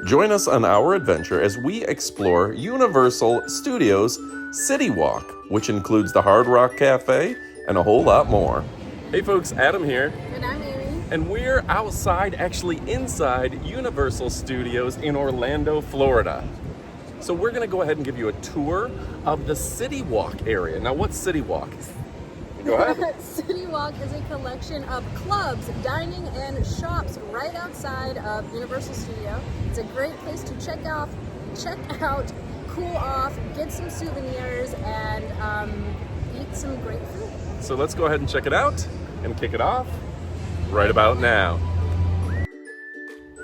Join us on our adventure as we explore Universal Studios City Walk, which includes the Hardrock Cafe and a whole lot more. Hey folks, Adam here. And I'm Amy. And we're outside, actually inside Universal Studios in Orlando, Florida. So we're gonna go ahead and give you a tour of the City Walk area. Now what's City Walk? Go ahead. City Walk is a collection of clubs, dining, and shops right outside of Universal Studio. It's a great place to check out, cool off, get some souvenirs, and eat some great food. So let's go ahead and check it out and kick it off right about now.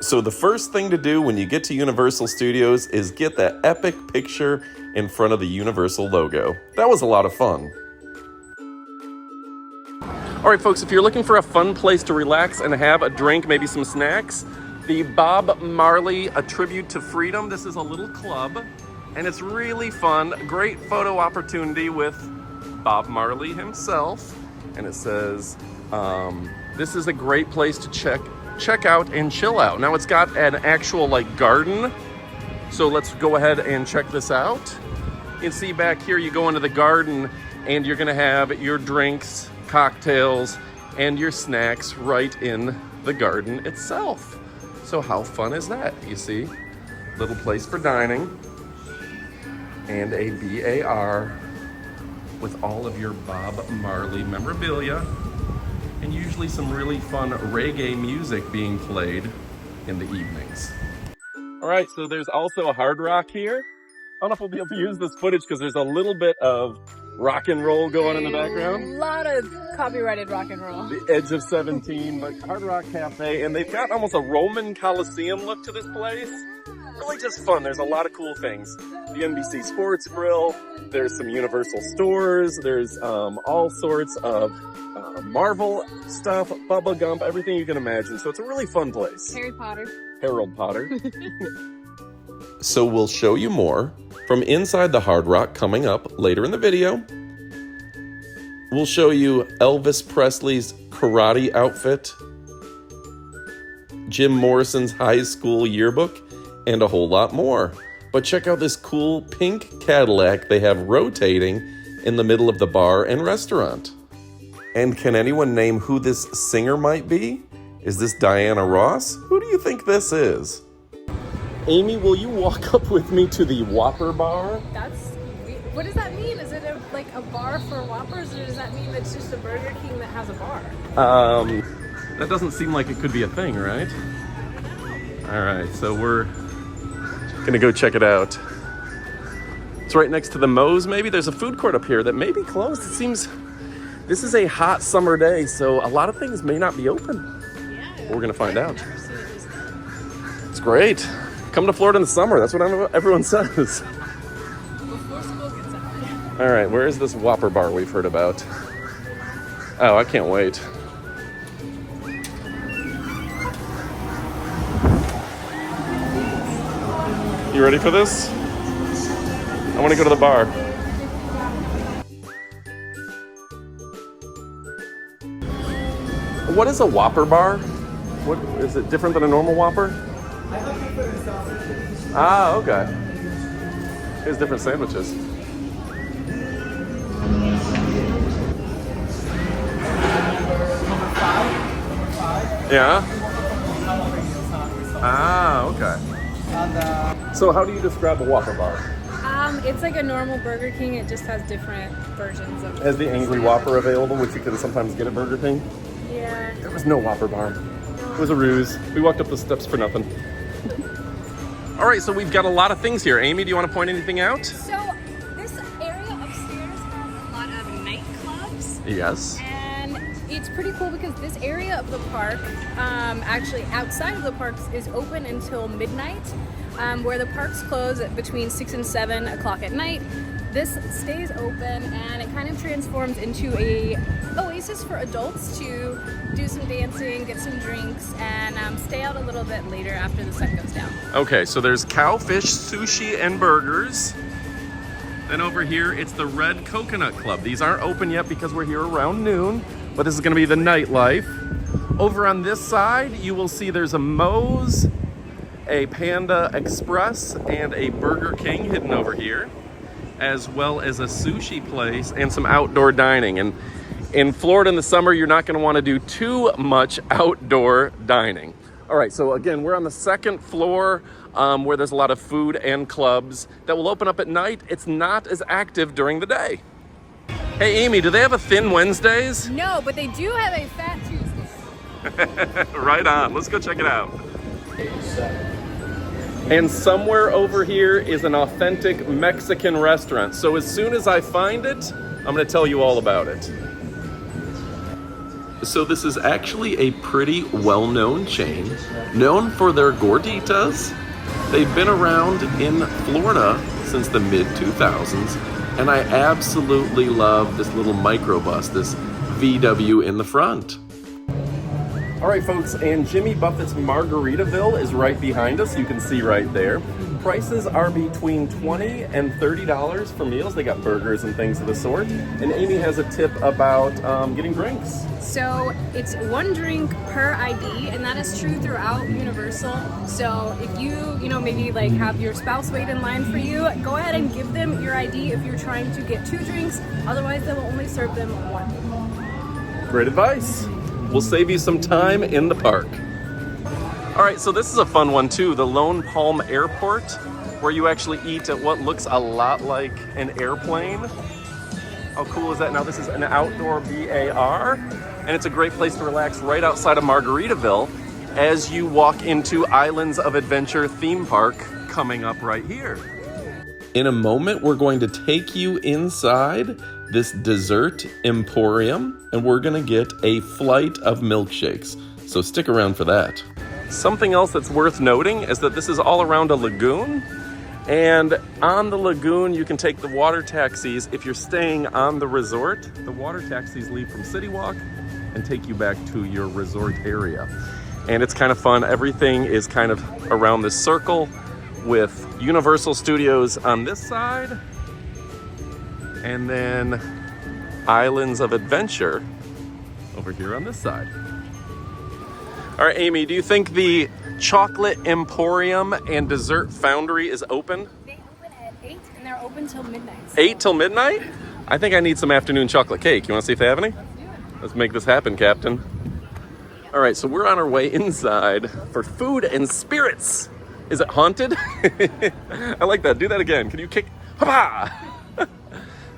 So the first thing to do when you get to Universal Studios is get that epic picture in front of the Universal logo. That was a lot of fun. All right, folks, if you're looking for a fun place to relax and have a drink, maybe some snacks, the Bob Marley, A Tribute to Freedom. This is a little club, and it's really fun. Great photo opportunity with Bob Marley himself. And it says, this is a great place to check out and chill out. Now it's got an actual garden. So let's go ahead and check this out. You can see back here, you go into the garden and you're gonna have your drinks, cocktails, and your snacks right in the garden itself. So how fun is that? You see, little place for dining and a bar with all of your Bob Marley memorabilia and usually some really fun reggae music being played in the evenings. All right, so there's also a Hardrock here. I don't know if we'll be able to use this footage because there's a little bit of rock and roll going in the background. A lot of copyrighted rock and roll. The edge of 17, but Hardrock Cafe, and they've got almost a Roman Coliseum look to this place. Really just fun. There's a lot of cool things. The NBC Sports Grill, there's some Universal stores, there's all sorts of Marvel stuff, Bubba Gump, everything you can imagine. So it's a really fun place. Harry Potter. Harold Potter. So we'll show you more from inside the Hardrock coming up later in the video. We'll show you Elvis Presley's karate outfit, Jim Morrison's high school yearbook, and a whole lot more. But check out this cool pink Cadillac they have rotating in the middle of the bar and restaurant. And can anyone name who this singer might be? Is this Diana Ross? Who do you think this is? Amy, will you walk up with me to the Whopper Bar? What does that mean? Is it a bar for Whoppers, or does that mean it's just a Burger King that has a bar? That doesn't seem like it could be a thing, right? All right, so we're gonna go check it out. It's right next to the Moe's, maybe. There's a food court up here that may be closed. It seems this is a hot summer day, so a lot of things may not be open. Yeah. We're gonna find out. It's great. Come to Florida in the summer. That's what everyone says. Before school gets out. All right, where is this Whopper Bar we've heard about? Oh, I can't wait. You ready for this? I want to go to the bar. What is a Whopper Bar? What is it different than a normal Whopper? Ah, okay. Here's different sandwiches. Yeah? Ah, okay. So how do you describe a Whopper Bar? It's like a normal Burger King. It just has different versions of it. Has the Angry Whopper available, which you can sometimes get at Burger King? Yeah. There was no Whopper Bar. It was a ruse. We walked up the steps for nothing. All right, so we've got a lot of things here. Amy, do you want to point anything out? So this area upstairs has a lot of nightclubs. Yes. And it's pretty cool because this area of the park, actually outside of the parks, is open until midnight, where the parks close between 6 and 7 o'clock at night. This stays open and it kind of transforms into a oasis for adults to do some dancing, get some drinks, and stay out a little bit later after the sun goes down. Okay, so there's Cowfish, Sushi, and Burgers. Then over here, it's the Red Coconut Club. These aren't open yet because we're here around noon, but this is gonna be the nightlife. Over on this side, you will see there's a Moe's a Panda Express and a Burger King hidden over here, as well as a sushi place and some outdoor dining. And in Florida in the summer, you're not going to want to do too much outdoor dining. All right, so again, we're on the second floor where there's a lot of food and clubs that will open up at night. It's not as active during the day. Hey, Amy, do they have a Thin Wednesdays? No, but they do have a Fat Tuesday. Right on. Let's go check it out. And somewhere over here is an authentic Mexican restaurant. So as soon as I find it, I'm going to tell you all about it. So this is actually a pretty well-known chain, known for their gorditas. They've been around in Florida since the mid-2000s, and I absolutely love this little microbus, this VW in the front. All right, folks, and Jimmy Buffett's Margaritaville is right behind us. You can see right there. Prices are between $20 and $30 for meals. They got burgers and things of the sort. And Amy has a tip about getting drinks. So it's one drink per ID, and that is true throughout Universal. So if you maybe like have your spouse wait in line for you, go ahead and give them your ID if you're trying to get 2 drinks. Otherwise, they will only serve them 1. Great advice. We'll save you some time in the park. All right, so this is a fun one too, the Lone Palm Airport, where you actually eat at what looks a lot like an airplane. How cool is that? Now this is an outdoor bar, and it's a great place to relax right outside of Margaritaville as you walk into Islands of Adventure theme park coming up right here. In a moment, we're going to take you inside this dessert emporium, and we're gonna get a flight of milkshakes. So stick around for that. Something else that's worth noting is that this is all around a lagoon, and on the lagoon you can take the water taxis. If you're staying on the resort, the water taxis leave from City Walk and take you back to your resort area. And it's kind of fun. Everything is kind of around this circle with Universal Studios on this side, and then Islands of Adventure over here on this side. All right, Amy, do you think the Chocolate Emporium and Dessert Foundry is open? They open at 8 and they're open till midnight. 8 till midnight? I think I need some afternoon chocolate cake. You want to see if they have any? Let's do it. Let's make this happen, Captain. All right, so we're on our way inside for food and spirits. Is it haunted? I like that. Do that again. Can you kick? Ha-ha!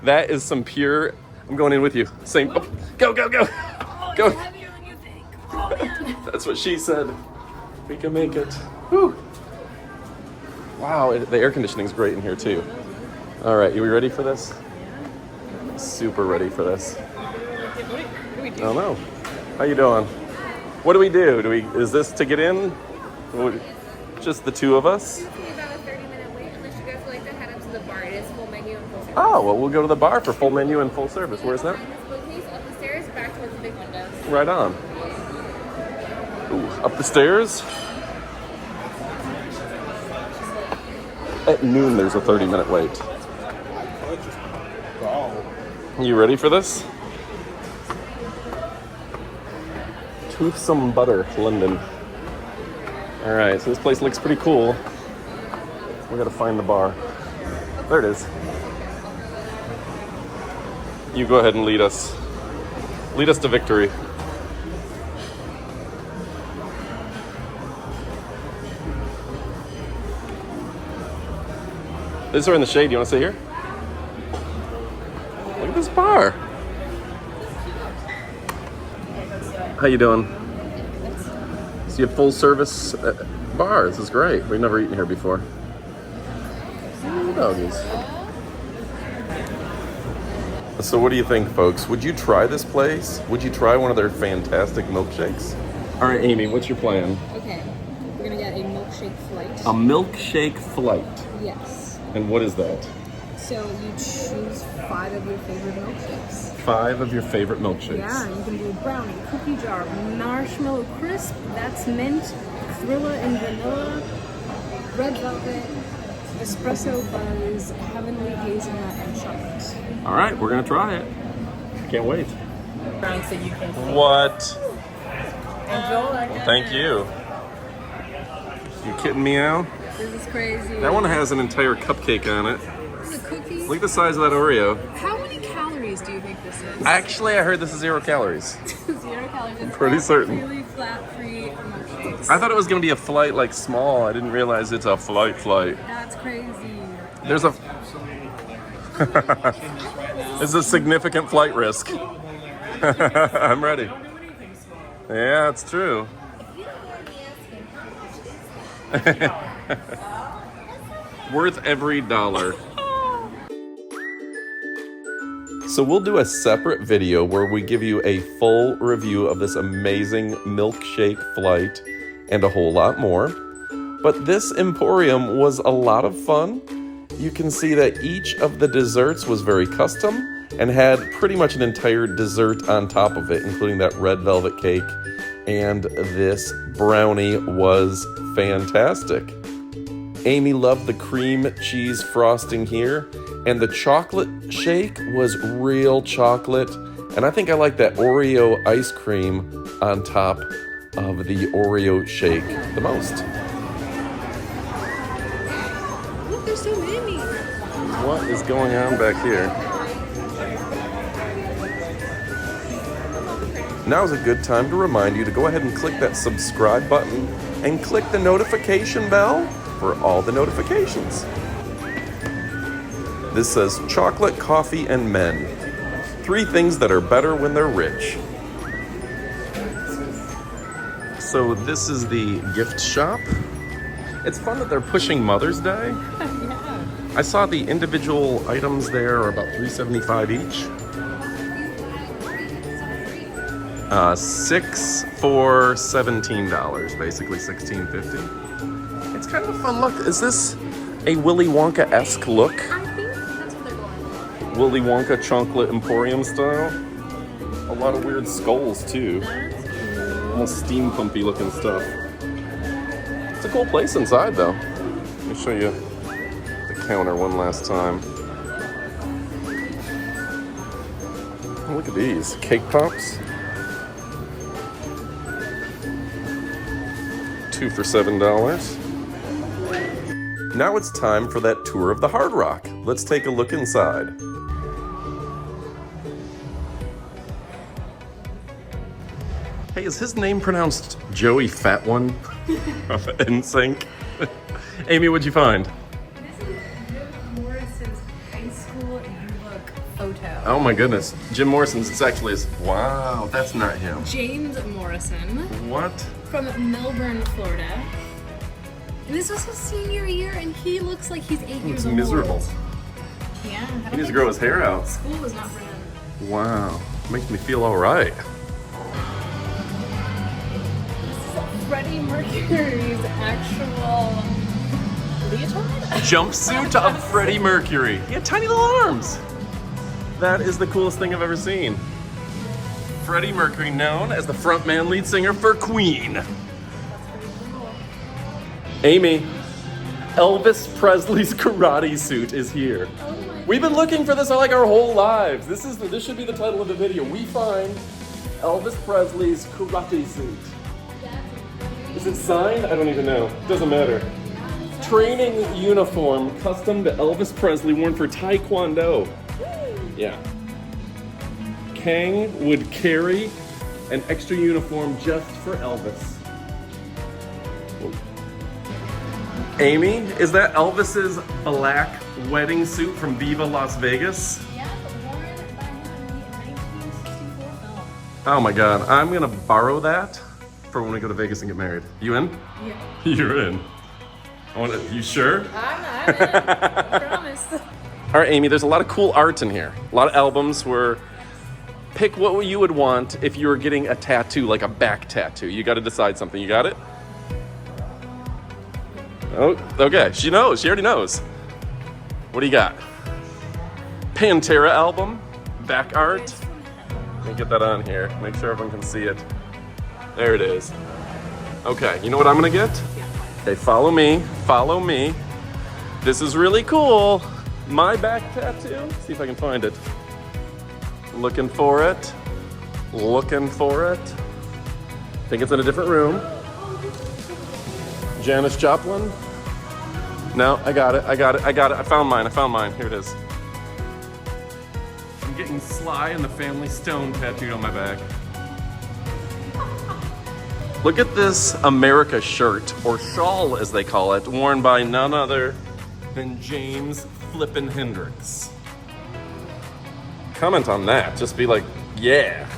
That is some pure. I'm going in with you. Same. Oh, go, go, go. Oh, Go. it's heavier than you think. Oh, man. That's what she said. We can make it. Whew. Wow, the air conditioning's great in here too. All right, you ready for this? Super ready for this. What do we do? I don't know. How you doing? What do we do? Is this to get in? Just the two of us? It's about a 30-minute wait unless you guys would like to head up to the bar. It is full menu and full service. Oh, well, we'll go to the bar for full menu and full service. Where's that? Bookcase up the stairs, back towards the big windows. Right on. Ooh, up the stairs. At noon, there's a 30-minute wait. You ready for this? Toothsome Butter, London. All right, so this place looks pretty cool. We gotta find the bar. There it is. You go ahead and lead us. Lead us to victory. This are in the shade. You want to sit here? Look at this bar. How you doing? So you have full service bar. This is great. We've never eaten here before. Ooh, doggies. So what do you think, folks? Would you try this place? Would you try one of their fantastic milkshakes? All right, Amy, what's your plan? Okay, we're gonna get a milkshake flight. A milkshake flight. Yes. And what is that? So you choose 5 of your favorite milkshakes. 5 of your favorite milkshakes. Yeah, you can do brownie, cookie jar, marshmallow crisp, that's mint, Thrilla and vanilla, red velvet, espresso buzz, heavenly hazelnut, and chocolate. All right, we're gonna try it. Can't wait. So you can What? enjoy. Thank you. You kidding me, Al? This is crazy. That one has an entire cupcake on it. This is a cookie. Look at the size of that Oreo. How many calories do you think this is? Actually, I heard this is 0 calories. 0 calories. It's Pretty certain. Really flat-free milkshakes. I thought it was going to be a flight like small. I didn't realize it's a flight. That's crazy. There's a... There's a significant flight risk. I'm ready. Yeah, it's true. Worth every dollar. So we'll do a separate video where we give you a full review of this amazing milkshake flight and a whole lot more. But this Emporium was a lot of fun. You can see that each of the desserts was very custom and had pretty much an entire dessert on top of it, including that red velvet cake. And this brownie was fantastic. Amy loved the cream cheese frosting here, and the chocolate shake was real chocolate. And I think I like that Oreo ice cream on top of the Oreo shake the most. Look, there's so many. What is going on back here? Now's a good time to remind you to go ahead and click that subscribe button and click the notification bell for all the notifications. This says chocolate, coffee, and men. 3 things that are better when they're rich. So this is the gift shop. It's fun that they're pushing Mother's Day. Yeah. I saw the individual items there are about $3.75 each. 6 for $17, basically $16.50. It's kind of a fun look. Is this a Willy Wonka-esque look? I think that's what they're going for. Willy Wonka Chocolate Emporium style. A lot of weird skulls too. Almost steampumpy looking stuff. It's a cool place inside though. Let me show you the counter one last time. Oh, look at these cake pops. 2 for $7. Now it's time for that tour of the Hardrock. Let's take a look inside. Hey, is his name pronounced Joey Fat One of NSYNC? Amy, what'd you find? This is Jim Morrison's high school yearbook photo. Oh my goodness, Jim Morrison's. It's actually his. Wow, that's not him. James Morrison What? from Melbourne, Florida. And this was his senior year, and he looks like he's 8 years It's old. miserable. Yeah. He needs to grow his hair out. School was not for him. Wow, makes me feel all right. Freddie Mercury's actual leotard? Jumpsuit of Freddie Mercury. He had tiny little arms. That is the coolest thing I've ever seen. Freddie Mercury, known as the frontman lead singer for Queen. Amy, Elvis Presley's karate suit is here. We've been looking for this like our whole lives. This should be the title of the video. We find Elvis Presley's karate suit. Is it signed? I don't even know. Doesn't matter. Training uniform custom to Elvis Presley, worn for Taekwondo. Yeah. Kang would carry an extra uniform just for Elvis. Amy, is that Elvis's black wedding suit from Viva Las Vegas? Yeah, worn by him in the 1964 film. Oh my God, I'm gonna borrow that for when we go to Vegas and get married. You in? Yeah. You're in. You sure? I'm in. I promise. All right, Amy, there's a lot of cool art in here. A lot of albums where pick what you would want if you were getting a tattoo, like a back tattoo. You got to decide something. You got it? Oh, okay. She knows. She already knows. What do you got? Pantera album, back art. Let me get that on here. Make sure everyone can see it. There it is. Okay, you know what I'm gonna get? Okay, follow me. Follow me. This is really cool. My back tattoo. See if I can find it. Looking for it. Looking for it. Think it's in a different room. Janis Joplin? No, I got it. I found mine. Here it is. I'm getting Sly and the Family Stone tattooed on my back. Look at this America shirt, or shawl as they call it, worn by none other than James Flippin' Hendrix. Comment on that. Just be like, yeah.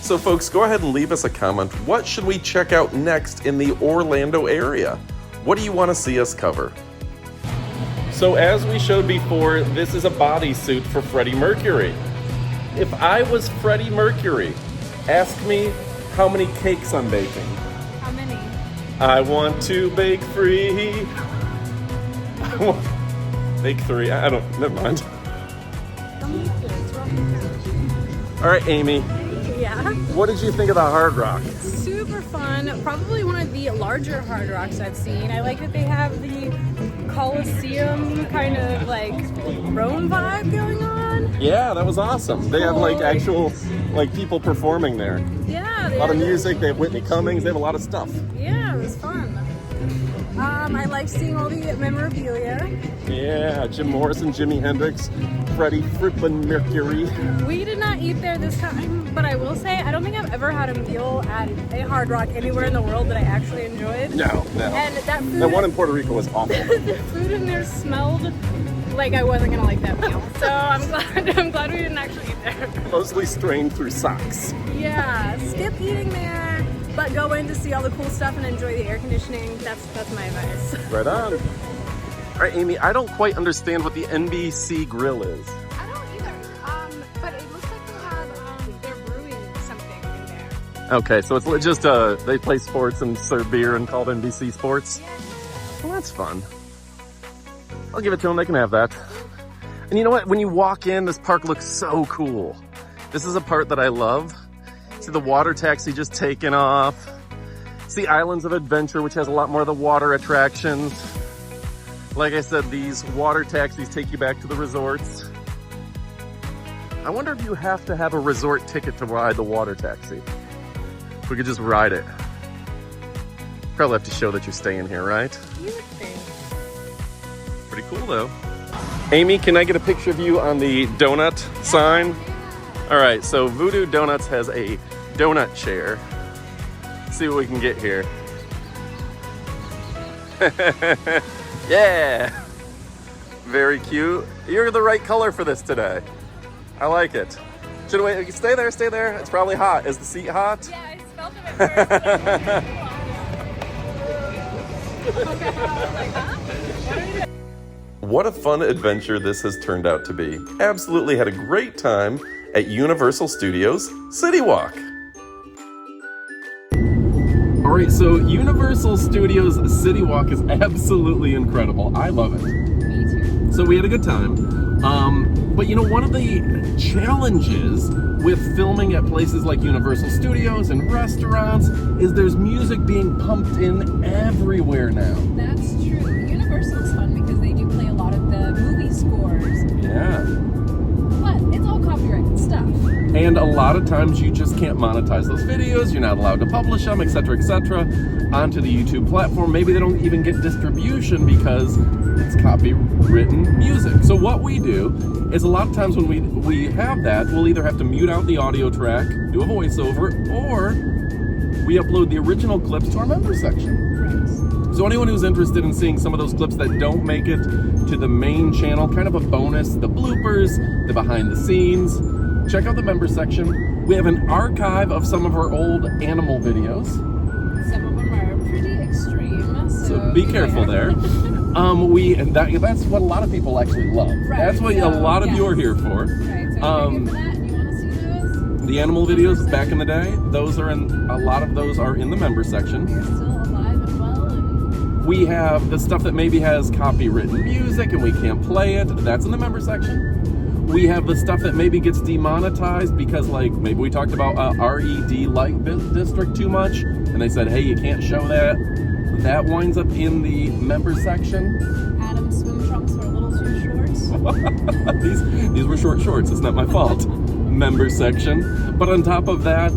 So folks, go ahead and leave us a comment. What should we check out next in the Orlando area? What do you want to see us cover? So as we showed before, this is a bodysuit for Freddie Mercury. If I was Freddie Mercury, ask me how many cakes I'm baking. How many? I want to bake 3. Bake 3. I don't. Never mind. All right, Amy. Yeah. What did you think of the Hardrock? Super fun. Probably one of the larger Hard Rocks I've seen. I like that they have the Coliseum kind of like Rome vibe going on. Yeah, that was awesome. They have like actual like people performing there. Yeah. A lot of music. They have Whitney Cummings. They have a lot of stuff. Yeah, it was fun. I like seeing all the memorabilia. Yeah, Jim Morrison, Jimi Hendrix, Freddy Mercury. We did not eat there this time, but I will say I don't think I've ever had a meal at a Hard Rock anywhere in the world that I actually enjoyed. No. And that food, That one in Puerto Rico was awful. the food in there smelled like I wasn't gonna like that meal. So I'm glad we didn't actually eat there. Mostly strained through socks. Yeah, skip eating there, but go in to see all the cool stuff and enjoy the air conditioning. That's my advice. Right on. All right, Amy, I don't quite understand what the NBC Grill is. I don't either. But it looks like they have they're brewing something in there. Okay, so it's just they play sports and serve beer and called NBC Sports. Well, that's fun. I'll give it to them. They can have that. And you know what? When you walk in, this park looks so cool. This is a part that I love. See the water taxi just taking off. See Islands of Adventure, which has a lot more of the water attractions. Like I said, these water taxis take you back to the resorts. I wonder if you have to have a resort ticket to ride the water taxi. We could just ride it. Probably have to show that you're staying here, right? You would think. Pretty cool though. Amy, can I get a picture of you on the donut sign? All right, so Voodoo Donuts has a donut chair. Let's see what we can get here. Yeah, very cute. You're the right color for this today. I like it. Should we stay there? Stay there. It's probably hot. Is the seat hot? Yeah, I smelled it at first. What a fun adventure this has turned out to be. Absolutely had a great time at Universal Studios City Walk. All right, so Universal Studios City Walk is absolutely incredible. I love it. Me too. So we had a good time. But you know, one of the challenges with filming at places like Universal Studios and restaurants is there's music being pumped in everywhere now. That's true. Universal is fun because they do play a lot of the movie scores. Yeah. But it's all copyrighted stuff. And a lot of times you just can't monetize those videos. You're not allowed to publish them, etc., onto the YouTube platform. Maybe they don't even get distribution because it's copywritten music. So what we do is a lot of times when we have that, we'll either have to mute out the audio track, do a voiceover, or we upload the original clips to our member section. Right. So anyone who's interested in seeing some of those clips that don't make it to the main channel, kind of a bonus, the bloopers, the behind the scenes, check out the member section. We have an archive of some of our old animal videos. Some of them are pretty extreme, So be careful there. That's what a lot of people actually love. Right, That's what a lot of you are here for. Right, so if you're here for that and you want to see those, The animal videos back in the day, a lot of those are in the member section. they're still alive and well. And We have the stuff that maybe has copywritten music and we can't play it. That's in the member section. We have the stuff that maybe gets demonetized because, like, maybe we talked about RED light district too much, and they said, hey, you can't show that. That winds up in the member section. Adam's swim trunks were a little too short. These were short shorts. It's not my fault. member section. But on top of that,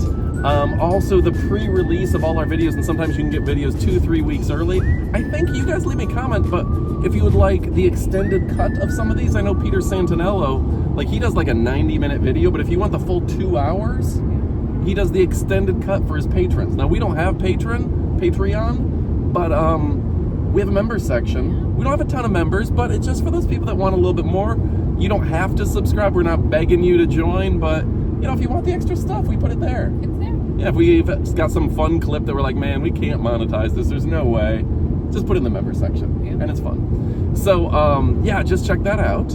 also the pre-release of all our videos, and sometimes you can get videos 2-3 weeks early. I think you guys leave me a comment, but if you would like the extended cut of some of these, I know Peter Santinello, like he does like a 90-minute video, but if you want the full 2 hours, he does the extended cut for his patrons. Now we don't have Patreon, but we have a member section. We don't have a ton of members, but it's just for those people that want a little bit more. You don't have to subscribe. We're not begging you to join, but you know, if you want the extra stuff, we put it there. It's there. Yeah, if we've got some fun clip that we're like, man, we can't monetize this, there's no way, just put it in the member section, and it's fun. So, yeah, just check that out.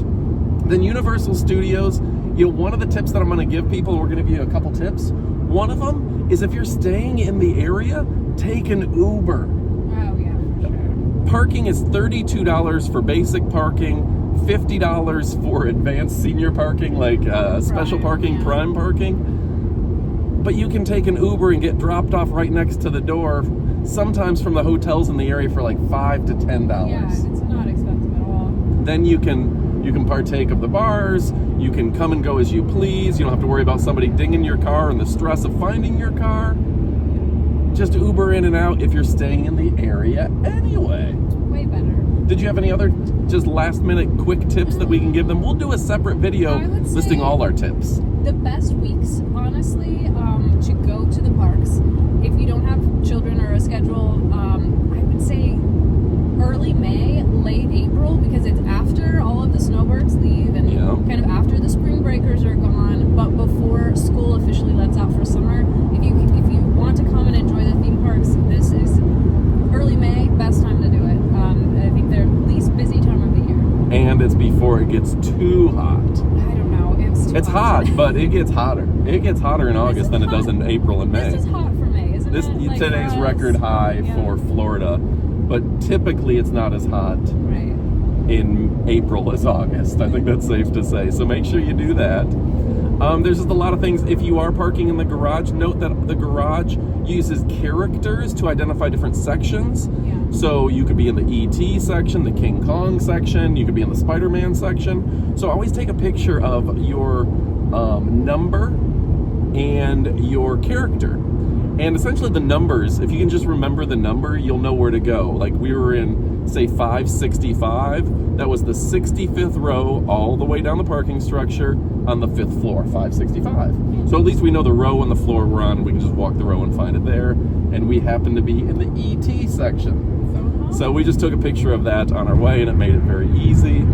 Then Universal Studios, you know, one of the tips that I'm going to give people, we're going to give you a couple tips. One of them is if you're staying in the area, take an Uber. Oh, yeah, for sure. Parking is $32 for basic parking, $50 for advanced senior parking, like special parking, prime parking. But you can take an Uber and get dropped off right next to the door, sometimes from the hotels in the area for like $5 to $10. Yeah, it's not expensive at all. Then you can partake of the bars. You can come and go as you please. You don't have to worry about somebody dinging your car and the stress of finding your car. Just Uber in and out if you're staying in the area anyway. Way better. Did you have any other just last minute quick tips that we can give them? We'll do a separate video listing all our tips. The best weeks, honestly, to go to the parks, if you don't have children or a schedule, I would say early May, late April, because it's after all of the snowbirds leave and kind of after the spring breakers are gone, but before school officially lets out for summer. If you want to come and enjoy the theme parks, this is early May, best time to do it. I think they're least busy time of the year. And it's before it gets too hot. I don't know. It's hot, but it gets hotter. It gets hotter in August than it does in April and May. This is hot for May, isn't it? Like today's record high for Florida, but typically it's not as hot in April as August. I think that's safe to say. So make sure you do that. There's just a lot of things. If you are parking in the garage, note that the garage uses characters to identify different sections. So you could be in the E.T. section, the King Kong section, you could be in the Spider-Man section. So always take a picture of your number and your character. And essentially the numbers, if you can just remember the number, you'll know where to go. Like we were in, say, 565. That was the 65th row all the way down the parking structure on the 5th floor, 565. So at least we know the row and the floor we're on. We can just walk the row and find it there. And we happen to be in the E.T. section. So we just took a picture of that on our way, and it made it very easy.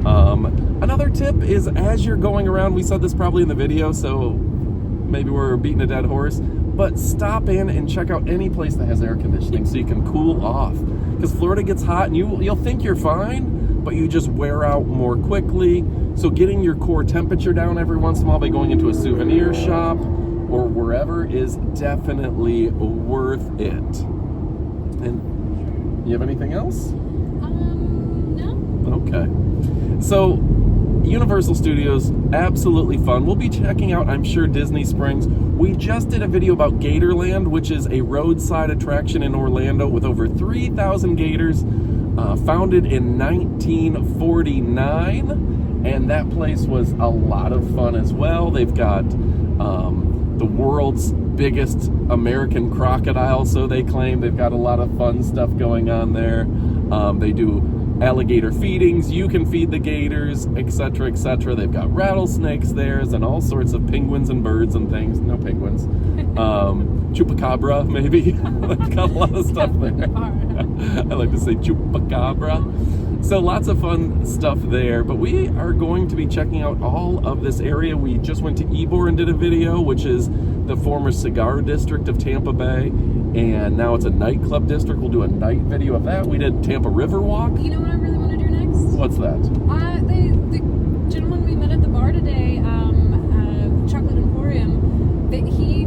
Another tip is as you're going around, we said this probably in the video, so maybe we're beating a dead horse, but stop in and check out any place that has air conditioning so you can cool off. Because Florida gets hot, and you'll think you're fine, but you just wear out more quickly. So getting your core temperature down every once in a while by going into a souvenir shop or wherever is definitely worth it. And you have anything else? No. Okay. So, Universal Studios, absolutely fun. We'll be checking out, I'm sure, Disney Springs. We just did a video about Gatorland, which is a roadside attraction in Orlando with over 3,000 gators, founded in 1949. And that place was a lot of fun as well. They've got the world's biggest American crocodile, so they claim. They've got a lot of fun stuff going on there. They do alligator feedings. You can feed the gators, etc., etc. They've got rattlesnakes there and all sorts of penguins and birds and things. No penguins. Chupacabra, maybe. They've got a lot of stuff there. I like to say chupacabra. So lots of fun stuff there, but we are going to be checking out all of this area. We just went to Ybor and did a video, which is the former cigar district of Tampa Bay, and now it's a nightclub district. We'll do a night video of that. We did Tampa River Walk. You know what I really want to do next? What's that? The gentleman we met at the bar today, Chocolate Emporium, he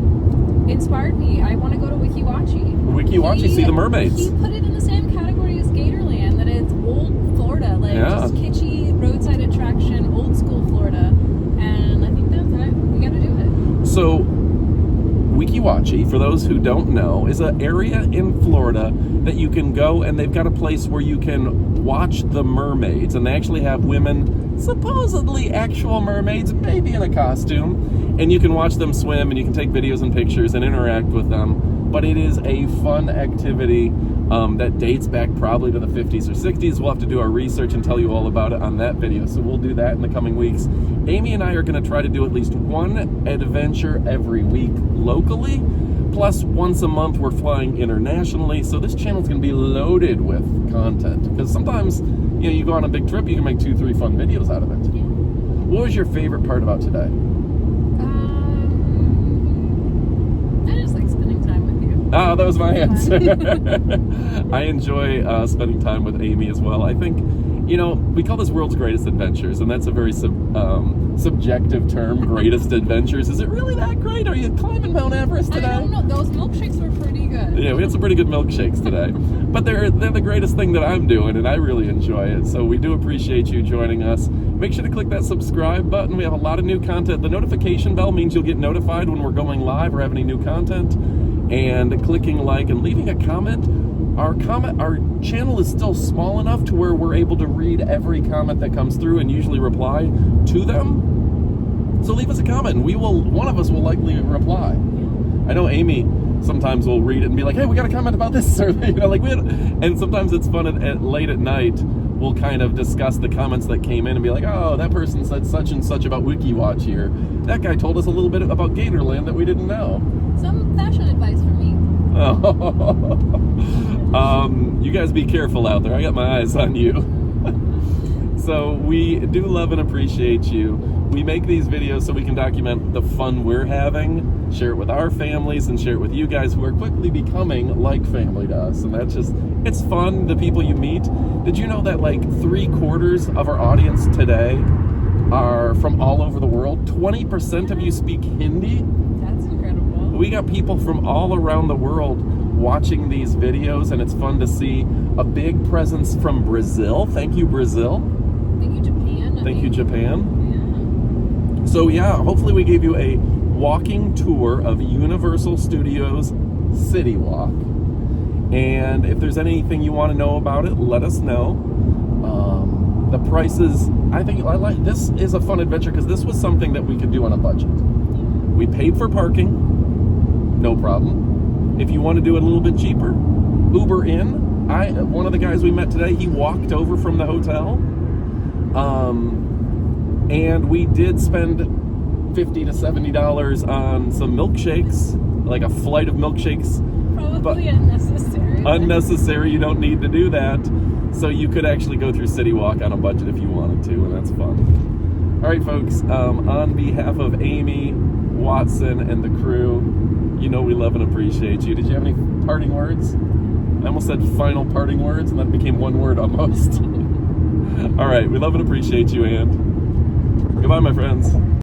inspired me. I want to go to Wiki Wachi. See the mermaids. He put it in the same category as Gatorland, that it's old Florida, just kitschy roadside attraction, old school Florida, and I think that's it. We got to do it. So, Wiki Wachi, for those who don't know, is an area in Florida that you can go, and they've got a place where you can watch the mermaids, and they actually have women supposedly actual mermaids, maybe in a costume, and you can watch them swim and you can take videos and pictures and interact with them. But it is a fun activity that dates back probably to the 50s or 60s. We'll have to do our research and tell you all about it on that video, so we'll do that in the coming weeks. Amy and I are going to try to do at least one adventure every week locally, plus once a month we're flying internationally, so this channel is going to be loaded with content, because sometimes, you know, you go on a big trip, you can make 2-3 fun videos out of it. Yeah. What was your favorite part about today? I just like spending time with you. Oh, that was my answer. I enjoy spending time with Amy as well. I think, you know, we call this World's Greatest Adventures, and that's a very subjective term, greatest adventures. Is it really that great? Are you climbing Mount Everest today? I don't know. Those milkshakes were pretty good. Yeah, we had some pretty good milkshakes today. But they're the greatest thing that I'm doing, and I really enjoy it. So we do appreciate you joining us. Make sure to click that subscribe button. We have a lot of new content. The notification bell means you'll get notified when we're going live or have any new content. And clicking like and leaving a comment. Our channel is still small enough to where we're able to read every comment that comes through and usually reply to them. So leave us a comment and one of us will likely reply. I know Amy sometimes will read it and be like, hey, we got a comment about this, or, you know, like and sometimes it's fun late at night. We'll kind of discuss the comments that came in and be like, oh, that person said such and such about WikiWatch here. That guy told us a little bit about Gatorland that we didn't know. Some fashion advice for me. You guys be careful out there. I got my eyes on you. So we do love and appreciate you. We make these videos so we can document the fun we're having, share it with our families, and share it with you guys who are quickly becoming like family to us. And that's just, it's fun, the people you meet. Did you know that like 3/4 of our audience today are from all over the world? 20% of you speak Hindi? That's incredible. We got people from all around the world watching these videos, and it's fun to see a big presence from Brazil. Thank you, Brazil. Thank you, Japan. Thank you, Japan. Yeah. So yeah, hopefully we gave you a walking tour of Universal Studios City Walk. And if there's anything you want to know about it, let us know. The prices, I like this is a fun adventure because this was something that we could do on a budget. We paid for parking, no problem. If you want to do it a little bit cheaper, Uber in. One of the guys we met today, he walked over from the hotel. And we did spend $50 to $70 on some milkshakes, like a flight of milkshakes. Probably unnecessary. Unnecessary, you don't need to do that. So you could actually go through City Walk on a budget if you wanted to, and that's fun. All right, folks, on behalf of Amy, Watson, and the crew, you know we love and appreciate you. Did you have any parting words? I almost said final parting words, and that became one word almost. All right, we love and appreciate you, and goodbye, my friends.